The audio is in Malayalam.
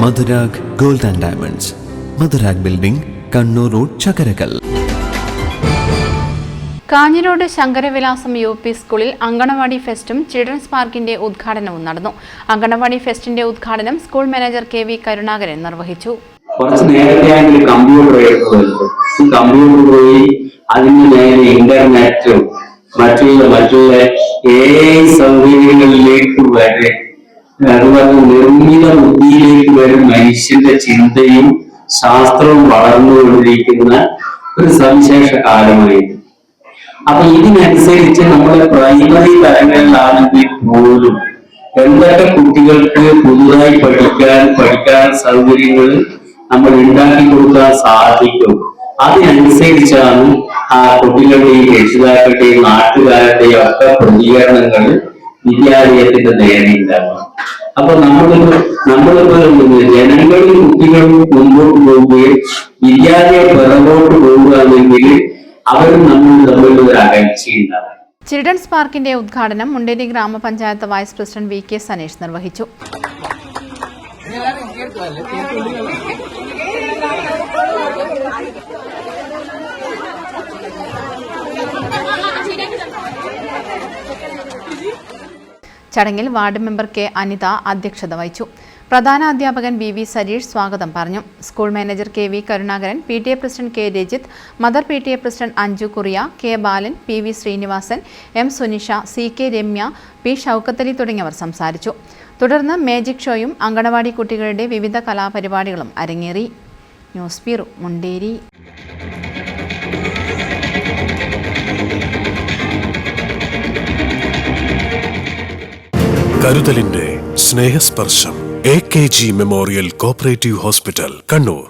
Madhurag gold and diamonds, Madhurag building, Kannur road, Chakkarakal. Kanhirode Sankaravilasam UP സ്കൂളിൽ അങ്കണവാടി ഫെസ്റ്റും ചിൽഡ്രൻസ് പാർക്കിന്റെ ഉദ്ഘാടനവും നടന്നു. അങ്കണവാടി ഫെസ്റ്റിന്റെ ഉദ്ഘാടനം സ്കൂൾ മാനേജർ KV കരുണാകരൻ നിർവഹിച്ചു. കുറച്ച് നേരത്തെ കമ്പ്യൂട്ടർ പോയി അതിന് നേരെ ഇന്റർനെറ്റും മറ്റുള്ള സൗകര്യങ്ങളിലേക്ക് വരെ, അതുപോലെ നിർമ്മിത ബുദ്ധിയിലേക്ക് വരെ മനുഷ്യന്റെ ചിന്തയും ശാസ്ത്രവും വളർന്നുകൊണ്ടിരിക്കുന്ന ഒരു സവിശേഷ കാലമായിരുന്നു. അപ്പൊ ഇതിനനുസരിച്ച് നമ്മുടെ പ്രൈമറി തലങ്ങളിലാണെങ്കിൽ പോലും എന്തൊക്കെ കുട്ടികൾക്ക് പുതുതായി പഠിക്കാൻ സൗകര്യങ്ങൾ നമ്മൾ ഉണ്ടാക്കി കൊടുക്കാൻ സാധിക്കും, അതിനനുസരിച്ചാണ് ആ കുട്ടികളുടെയും രക്ഷിതാക്കളുടെയും നാട്ടുകാരുടെയും ഒക്കെ പ്രതികരണങ്ങൾ വിദ്യാലയത്തിന്റെ നേരെ ഉണ്ടാകും. അപ്പൊ നമ്മളിപ്പോ ജനങ്ങളും കുട്ടികളും മുമ്പോട്ട് പോവുകയും വിദ്യാലയം പിറകോട്ട് പോവുകയാണെങ്കിൽ അവരും നമ്മൾ തമ്മിൽ ഒരു അകൽച്ചയുണ്ടാകും. ചിൽഡ്രൻസ് പാർക്കിന്റെ ഉദ്ഘാടനം മുണ്ടേരി ഗ്രാമപഞ്ചായത്ത് വൈസ് പ്രസിഡന്റ് VK സനീഷ് നിർവഹിച്ചു. ചടങ്ങിൽ വാർഡ് മെമ്പർ K അനിത അധ്യക്ഷത വഹിച്ചു. പ്രധാന അധ്യാപകൻ BV സരീഷ് സ്വാഗതം പറഞ്ഞു. School manager KV Karunakaran, PTA president K Rajith, mother PTA president Anju Kuriya, K Balan, PV Srinivasan, M Sunisha, CK Ramya, P Shoukathali തുടങ്ങിയവർ സംസാരിച്ചു. തുടർന്ന് മാജിക് ഷോയും അങ്കണവാടി കുട്ടികളുടെ വിവിധ കലാപരിപാടികളും അരങ്ങേറി. News bureau, Munderi. കരുതലിന്റെ സ്നേഹസ്പർശം AKG memorial cooperative hospital, Kannur.